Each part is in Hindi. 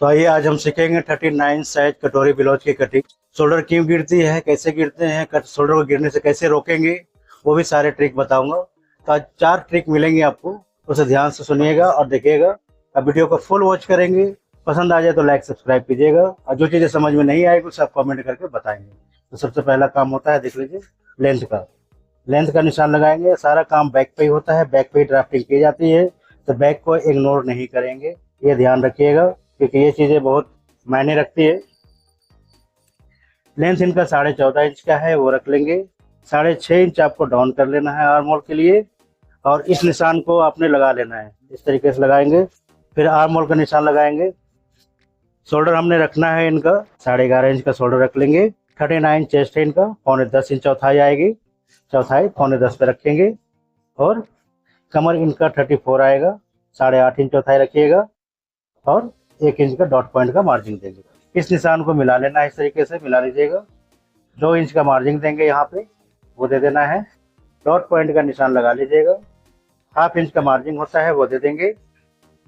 तो आइए आज हम सीखेंगे 39 साइज कटोरी ब्लाउज की कटिंग। शोल्डर क्यों गिरती है, कैसे गिरते हैं, कट शोल्डर को गिरने से कैसे रोकेंगे, वो भी सारे ट्रिक बताऊंगा। तो आज 4 ट्रिक मिलेंगे आपको, उसे ध्यान से सुनिएगा और देखिएगा। अब वीडियो को फुल वॉच करेंगे, पसंद आ जाए तो लाइक सब्सक्राइब कीजिएगा और जो चीजें समझ में नहीं आएगी उसे आप कमेंट करके बताएंगे। तो सबसे पहला काम होता है, देख लीजिए, लेंथ का निशान लगाएंगे। सारा काम बैक पे ही होता है, बैक पे ही ड्राफ्टिंग की जाती है, तो बैक को इग्नोर नहीं करेंगे, ये ध्यान रखिएगा क्योंकि ये चीजें बहुत मायने रखती है। लेंथ इनका 14.5 इंच का है, वो रख लेंगे। 6.5 इंच आपको डाउन कर लेना है आर्म होल के लिए, और इस निशान को आपने लगा लेना है, इस तरीके से लगाएंगे। फिर आर्म होल का निशान लगाएंगे। शोल्डर हमने रखना है इनका 11.5 इंच का शोल्डर रख लेंगे। 39 चेस्ट है इनका, 9.25 इंच चौथाई आएगी, चौथाई 9.25 पे रखेंगे। और कमर इनका 34 आएगा, 8.5 इंच चौथाई रखिएगा और 1 इंच का डॉट पॉइंट का मार्जिन देंगे। इस निशान को मिला लेना है, इस तरीके से मिला लीजिएगा। 2 इंच का मार्जिन देंगे यहाँ पे, वो दे देना है। डॉट पॉइंट का निशान लगा लीजिएगा। 1/2 इंच का मार्जिन होता है, वो दे देंगे।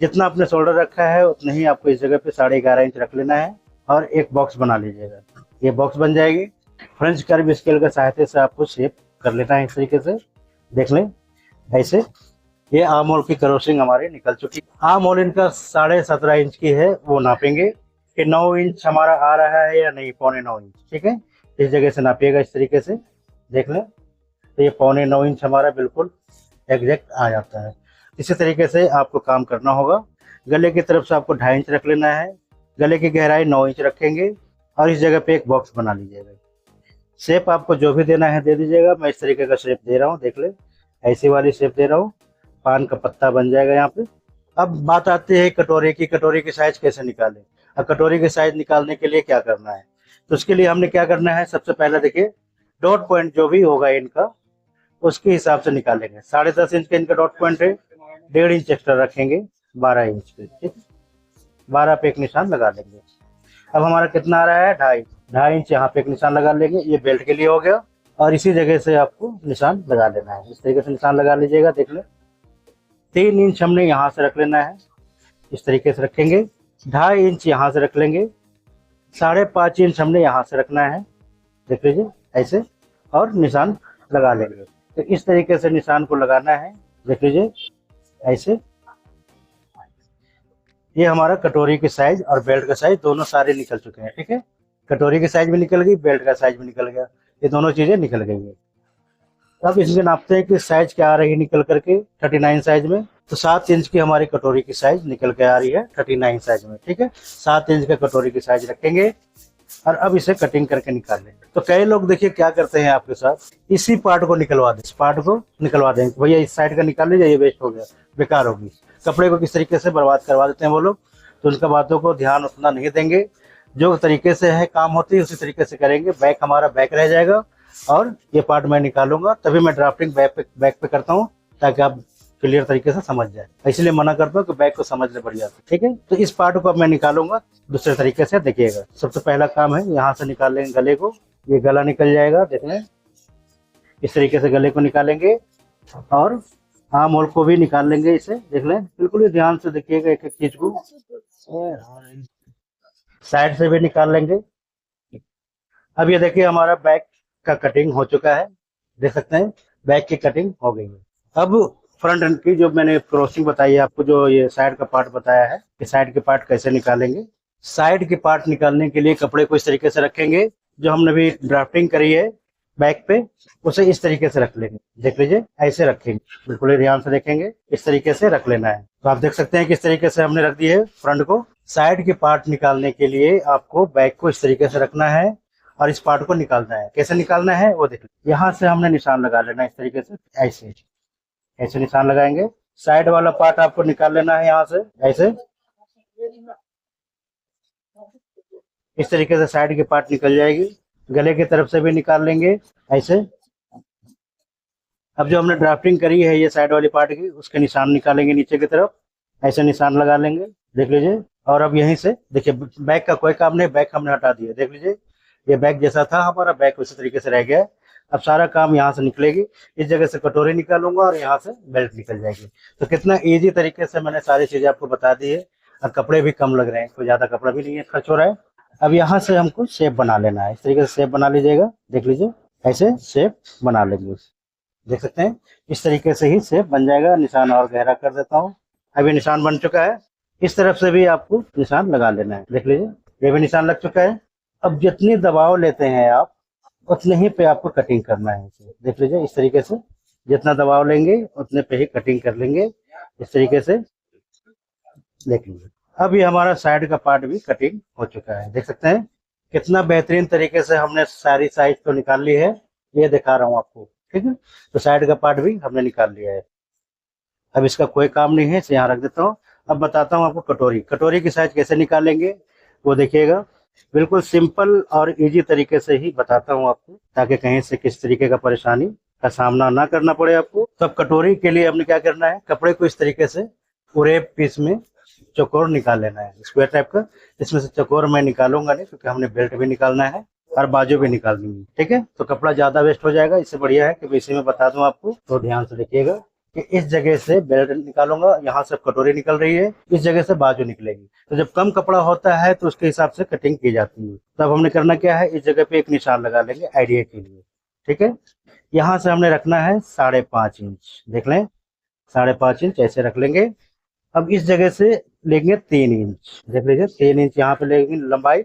जितना आपने शोल्डर रखा है उतना ही आपको इस जगह पे 11.5 इंच रख लेना है और एक बॉक्स बना लीजिएगा। ये बॉक्स बन जाएगी। फ्रेंच कर्व स्केल की सहायता से आपको शेप कर लेना है, इस तरीके से देख लें ऐसे। ये आर्म होल की क्रॉसिंग हमारी निकल चुकी। आर्म होल इनका 17.5 इंच की है, वो नापेंगे कि 9 इंच हमारा आ रहा है या नहीं, 9.25 इंच, ठीक है। इस जगह से नापिएगा, इस तरीके से देख लें। तो ये 9.25 इंच हमारा बिल्कुल एग्जैक्ट आ जाता है। इसी तरीके से आपको काम करना होगा। गले की तरफ से आपको 2.5 इंच रख लेना है। गले की गहराई 9 इंच रखेंगे और इस जगह पे एक बॉक्स बना लीजिएगा। शेप आपको जो भी देना है दे दीजिएगा। मैं इस तरीके का शेप दे रहा हूँ, देख ले, ऐसी वाली शेप दे रहा हूँ। पान का पत्ता बन जाएगा यहाँ पे। अब बात आती है कटोरी की। कटोरी की साइज कैसे निकालें। अब कटोरी की साइज निकालने के लिए क्या करना है, तो उसके लिए हमने क्या करना है, सबसे पहले देखिए, डॉट पॉइंट जो भी होगा इनका उसके हिसाब से निकालेंगे। 10.5 इंच का इनका डॉट पॉइंट है, 1.5 इंच एक्स्ट्रा रखेंगे, 12 इंच पे, ठीक, 12 पे एक निशान लगा लेंगे। अब हमारा कितना आ रहा है, 2.5 इंच यहाँ पे एक निशान लगा लेंगे। ये बेल्ट के लिए हो गया। और इसी जगह से आपको निशान लगा लेना है, इस तरीके से निशान लगा लीजिएगा, देख ले। 3 इंच हमने यहाँ से रख लेना है, इस तरीके से रखेंगे। 2.5 इंच यहाँ से रख लेंगे। 5.5 इंच हमने यहाँ से रखना है, देख लीजिए ऐसे, और निशान लगा लेंगे। तो इस तरीके से निशान को लगाना है, देख लीजिए ऐसे। ये हमारा कटोरी की साइज और बेल्ट का साइज दोनों सारे निकल चुके हैं, ठीक है। कटोरी की साइज भी निकल गई, बेल्ट का साइज भी निकल गया, ये दोनों चीजें निकल गई है। अब इसमें नापते हैं कि साइज क्या आ रही है निकल करके 39 साइज में। तो 7 इंच की हमारी कटोरी की साइज निकल के आ रही है 39 साइज में, ठीक है। 7 इंच का कटोरी की साइज रखेंगे और अब इसे कटिंग करके निकाल लेंगे। तो कई लोग देखिए क्या करते हैं आपके साथ, इसी पार्ट को निकलवा दें, इस पार्ट को निकलवा देंगे, भैया इस साइड का निकाल लीजिए, ये वेस्ट हो गया, बेकार होगी। कपड़े को किस तरीके से बर्बाद करवा देते हैं वो लोग। तो उनका बातों को ध्यान उतना नहीं देंगे, जो तरीके से है काम होती है उसी तरीके से करेंगे। बैक हमारा बैक रह जाएगा और ये पार्ट मैं निकालूंगा, तभी मैं ड्राफ्टिंग बैक पे करता हूँ, ताकि आप क्लियर तरीके से समझ जाए। इसलिए मना करता हूँ कि बैक को समझने बढ़िया से, ठीक है। तो इस पार्ट को अब मैं निकालूंगा दूसरे तरीके से, देखिएगा। सबसे पहला काम है, यहाँ से निकाल लेंगे गले को, ये गला निकल जाएगा, देख लें इस तरीके से गले को निकालेंगे। और आर्म होल को भी निकाल लेंगे, इसे देख लें, बिल्कुल ही ध्यान से देखिएगा एक एक चीज को। साइड से भी निकाल लेंगे। अब ये देखिए हमारा बैक का कटिंग हो चुका है, देख सकते हैं बैक की कटिंग हो गई है। अब फ्रंट एंड की जो मैंने क्रॉसिंग बताई है आपको, जो ये साइड का पार्ट बताया है कि साइड के पार्ट कैसे निकालेंगे। साइड के पार्ट निकालने के लिए कपड़े को इस तरीके से रखेंगे, जो हमने भी ड्राफ्टिंग करी है बैक पे उसे इस तरीके से रख लेंगे, देख लीजिए ऐसे रखेंगे, बिल्कुल ही ध्यान से देखेंगे, इस तरीके से रख लेना है। तो आप देख सकते हैं किस तरीके से हमने रख दिए फ्रंट को। साइड के पार्ट निकालने के लिए आपको बैक को इस तरीके से रखना है और इस पार्ट को निकालना है। कैसे निकालना है वो देख लीजिए, यहाँ से हमने निशान लगा लेना है, इस तरीके से ऐसे ऐसे निशान लगाएंगे। साइड वाला पार्ट आपको निकाल लेना है यहाँ से ऐसे, इस तरीके से साइड के पार्ट निकल जाएगी। गले की तरफ से भी निकाल लेंगे ऐसे। अब जो हमने ड्राफ्टिंग करी है ये साइड वाली पार्ट की, उसके निशान निकालेंगे नीचे की तरफ, ऐसे निशान लगा लेंगे, देख लीजिए। और अब यहीं से देखिए बैक का कोई काम नहीं, बैक हमने हटा दिया, देख लीजिए ये बैक जैसा था हमारा, बैक उसी तरीके से रह गया। अब सारा काम यहाँ से निकलेगी, इस जगह से कटोरी निकालूंगा और यहाँ से बेल्ट निकल जाएगी। तो कितना इजी तरीके से मैंने सारी चीजें आपको बता दी है। और कपड़े भी कम लग रहे हैं, कोई ज़्यादा कपड़ा भी नहीं है खर्च हो रहा है। अब यहाँ से हमको शेप बना लेना है, इस तरीके से शेप बना लीजिएगा, देख लीजिए ऐसे शेप बना लेंगे, देख सकते हैं इस तरीके से ही शेप बन जाएगा। निशान और गहरा कर देता हूँ, अभी निशान बन चुका है। इस तरफ से भी आपको निशान लगा लेना है, देख लीजिए ये भी निशान लग चुका है। अब जितनी दबाव लेते हैं आप उतने ही पे आपको कटिंग करना है, देख लीजिए इस तरीके से जितना दबाव लेंगे उतने पे ही कटिंग कर लेंगे, इस तरीके से देख लीजिए। अब ये हमारा साइड का पार्ट भी कटिंग हो चुका है, देख सकते हैं कितना बेहतरीन तरीके से हमने सारी साइज तो निकाल ली है, ये दिखा रहा हूँ आपको, ठीक है। तो साइड का पार्ट भी हमने निकाल लिया है, अब इसका कोई काम नहीं है, इसे यहाँ रख देता हूँ। अब बताता हूँ आपको कटोरी की साइज कैसे निकालेंगे वो देखिएगा। बिल्कुल सिंपल और इजी तरीके से ही बताता हूँ आपको, ताकि कहीं से किस तरीके का परेशानी का सामना ना करना पड़े आपको। तब कटोरी के लिए हमने क्या करना है, कपड़े को इस तरीके से पूरे पीस में चौकोर निकाल लेना है, स्क्वायर टाइप का। इसमें से चौकोर मैं निकालूंगा नहीं, क्योंकि हमने बेल्ट भी निकालना है और बाजू भी निकालनी है, ठीक है। तो कपड़ा ज्यादा वेस्ट हो जाएगा, इससे बढ़िया है कि इसी में बता दूं आपको। तो ध्यान से देखिएगा कि इस जगह से बेल्ट निकालूंगा, यहाँ से कटोरी निकल रही है, इस जगह से बाजू निकलेगी। तो जब कम कपड़ा होता है तो उसके हिसाब से कटिंग की जाती है। तब हमने करना क्या है, इस जगह पे एक निशान लगा लेंगे आइडिया के लिए, ठीक है। यहाँ से हमने रखना है 5.5 इंच, देख लें 5.5 इंच ऐसे रख लेंगे। अब इस जगह से लेंगे 3 इंच, देख लीजिए 3 इंच यहाँ पे लेंगे लंबाई,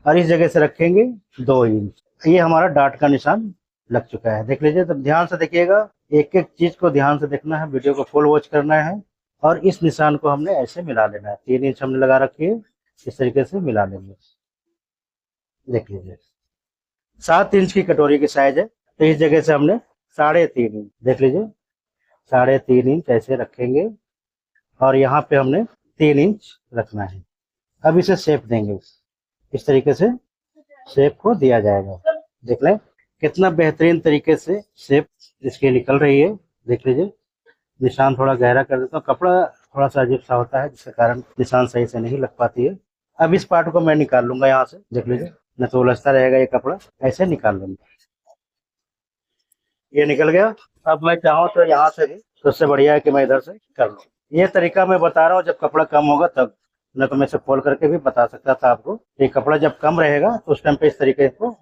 और इस जगह से रखेंगे 2 इंच। ये हमारा डाट का निशान लग चुका है, देख लीजिए। तब ध्यान से देखिएगा, एक एक चीज को ध्यान से देखना है, वीडियो को फुल वॉच करना है। और इस निशान को हमने ऐसे मिला लेना है, 3 इंच हमने लगा रखी है, इस तरीके से मिला लेंगे, देख लीजिए। 7 इंच की कटोरी की साइज है, तो इस जगह से हमने 3.5 इंच, देख लीजिए 3.5 इंच ऐसे रखेंगे, और यहाँ पे हमने 3 इंच रखना है। अब इसे शेप देंगे, इस तरीके से शेप को दिया जाएगा, देख लें कितना बेहतरीन तरीके से शेप इसकी निकल रही है, देख लीजिए। निशान थोड़ा गहरा कर देता हूँ, कपड़ा थोड़ा सा अजीब सा होता है जिसके कारण निशान सही से नहीं लग पाती है। अब इस पार्ट को मैं निकाल लूंगा यहाँ से, देख लीजिए, न तो उलझता रहेगा ये कपड़ा, ऐसे निकाल लूंगा, ये निकल गया। अब मैं चाहूँ तो यहाँ से भी, तो उससे बढ़िया है कि मैं इधर से कर लूँ। ये तरीका मैं बता रहा हूँ, जब कपड़ा कम होगा तब, न तो मैं इसे खोल करके भी बता सकता था आपको। ये कपड़ा जब कम रहेगा तो उस टाइम पे इस तरीके को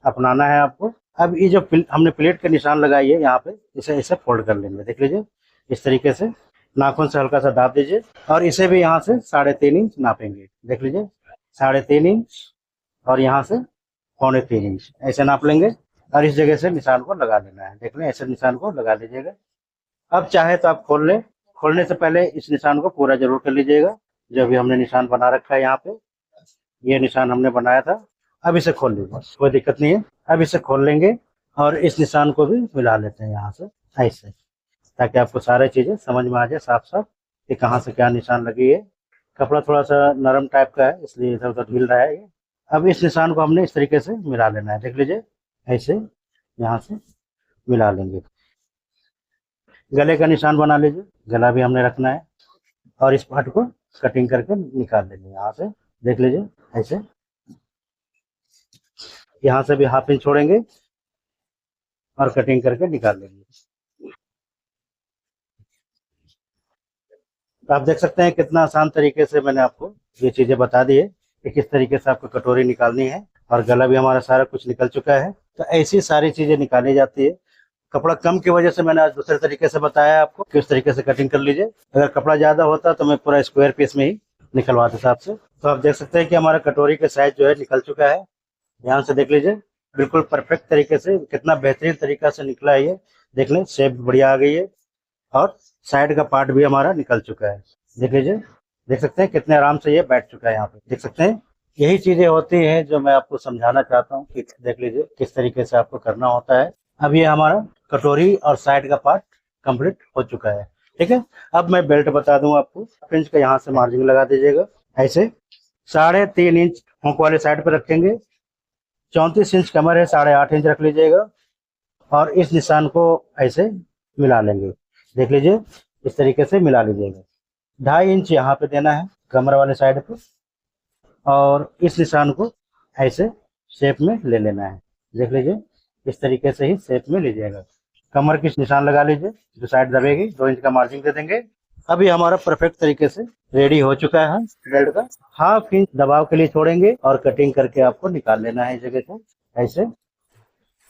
अपनाना है आपको। अब ये जो हमने प्लेट के निशान लगाई है यहाँ पे, इसे ऐसे फोल्ड कर लेंगे, देख लीजिए इस तरीके से। नाखून से हल्का सा दाब दीजिए, और इसे भी यहाँ से 3.5 इंच नापेंगे, देख लीजिए 3.5 इंच, और यहाँ से 3.25 इंच ऐसे नाप लेंगे, और इस जगह से निशान को लगा लेना है, देख लें ऐसे निशान को लगा लीजिएगा। अब चाहे तो आप खोल लें, खोलने से पहले इस निशान को पूरा जरूर कर लीजिएगा। जो भी हमने निशान बना रखा है यहाँ पे, ये निशान हमने बनाया था। अब इसे खोल लीजिए, कोई दिक्कत नहीं है। अब इसे खोल लेंगे, और इस निशान को भी मिला लेते हैं यहाँ से ऐसे, ताकि आपको सारी चीजें समझ में आ जाए साफ साफ कि कहाँ से क्या निशान लगी है। कपड़ा थोड़ा सा नरम टाइप का है, इसलिए इधर उधर हिल रहा है ये। अब इस निशान को हमने इस तरीके से मिला लेना है, देख लीजिए ऐसे यहाँ से मिला लेंगे। गले का निशान बना लीजिए, गला भी हमने रखना है, और इस पार्ट को कटिंग करके निकाल लेंगे यहाँ से, देख लीजिए ऐसे। यहाँ से भी 1/2 इंच छोड़ेंगे और कटिंग करके निकाल लेंगे। तो आप देख सकते हैं कितना आसान तरीके से मैंने आपको ये चीजें बता दी है कि किस तरीके से आपको कटोरी निकालनी है। और गला भी हमारा सारा कुछ निकल चुका है। तो ऐसी सारी चीजें निकाली जाती है। कपड़ा कम की वजह से मैंने आज दूसरे तरीके से बताया आपको किस तरीके से कटिंग कर लीजिए। अगर कपड़ा ज्यादा होता तो मैं पूरा स्क्वायर पीस में ही निकलवा देता आपसे। तो आप देख सकते हैं कि हमारा कटोरी का साइज जो है निकल चुका है। ध्यान से देख लीजिए, बिल्कुल परफेक्ट तरीके से, कितना बेहतरीन तरीका से निकला है ये। देख लें शेप बढ़िया आ गई है, और साइड का पार्ट भी हमारा निकल चुका है। देख लीजिए, देख सकते हैं कितने आराम से ये बैठ चुका है यहाँ पे, देख सकते हैं। यही चीजें होती हैं जो मैं आपको समझाना चाहता हूँ कि देख लीजिए किस तरीके से आपको करना होता है। अब ये हमारा कटोरी और साइड का पार्ट कंप्लीट हो चुका है, ठीक है। अब मैं बेल्ट बता दूं आपको। इंच का यहाँ से मार्जिन लगा दीजिएगा ऐसे। 3.5 इंच हुक वाले साइड पे रखेंगे। 34 इंच कमर है, 8.5 इंच रख लीजिएगा, और इस निशान को ऐसे मिला लेंगे। देख लीजिए इस तरीके से मिला लीजिएगा। 2.5 इंच यहाँ पे देना है कमर वाले साइड पे, और इस निशान को ऐसे शेप में ले लेना है। देख लीजिए इस तरीके से ही शेप में लीजिएगा। कमर की निशान लगा लीजिए, जो साइड दबेगी 2 इंच का मार्जिन दे देंगे, अभी हमारा परफेक्ट तरीके से रेडी हो चुका है बेल्ट का। हाफ इंच दबाव के लिए छोड़ेंगे और कटिंग करके आपको निकाल लेना है इस जगह से। ऐसे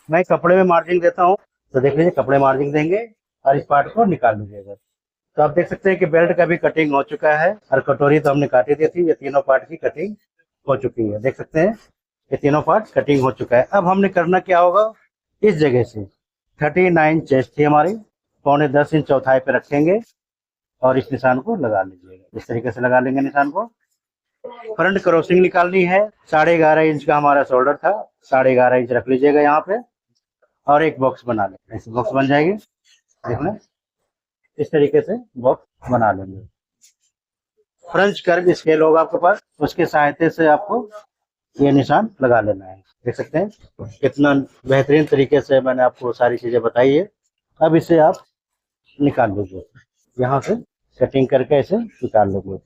मैं कपड़े में मार्जिन देता हूँ, तो देख लीजिए कपड़े मार्जिन देंगे और इस पार्ट को निकाल लीजिएगा। तो आप देख सकते हैं कि बेल्ट का भी कटिंग हो चुका है और कटोरी तो हमने काटी दी थी। ये तीनों पार्ट की कटिंग हो चुकी है, देख सकते हैं ये तीनों पार्ट कटिंग हो चुका है। अब हमने करना क्या होगा, इस जगह से 39 चेस्ट थी हमारी, 9.25 इंच चौथाई पे रखेंगे और इस निशान को लगा लीजिएगा। इस तरीके से लगा लेंगे निशान को। फ्रंट क्रॉसिंग निकालनी है। 11.5 इंच का हमारा शोल्डर था, 11.5 इंच रख लीजिएगा यहाँ पे और एक बॉक्स बना लेंगे। ऐसे बॉक्स बन जाएगी, देख लें इस तरीके से बॉक्स बना लेंगे। फ्रेंच कर्व स्केल होगा आपके पास, उसके सहायता से आपको ये निशान लगा लेना है। देख सकते हैं कितना बेहतरीन तरीके से मैंने आपको सारी चीजें बताई है। अब इसे आप निकाल लीजिए, यहाँ से कटिंग करके इसे निकाल लेंगे।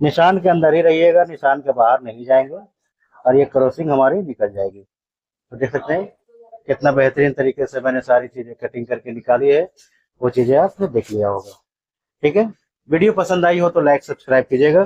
निशान के अंदर ही रहिएगा, निशान के बाहर नहीं जाएंगे और ये क्रॉसिंग हमारी निकल जाएगी। तो देख सकते हैं कितना बेहतरीन तरीके से मैंने सारी चीजें कटिंग करके निकाली है, वो चीजें आपने देख लिया होगा। ठीक है, वीडियो पसंद आई हो तो लाइक सब्सक्राइब कीजिएगा।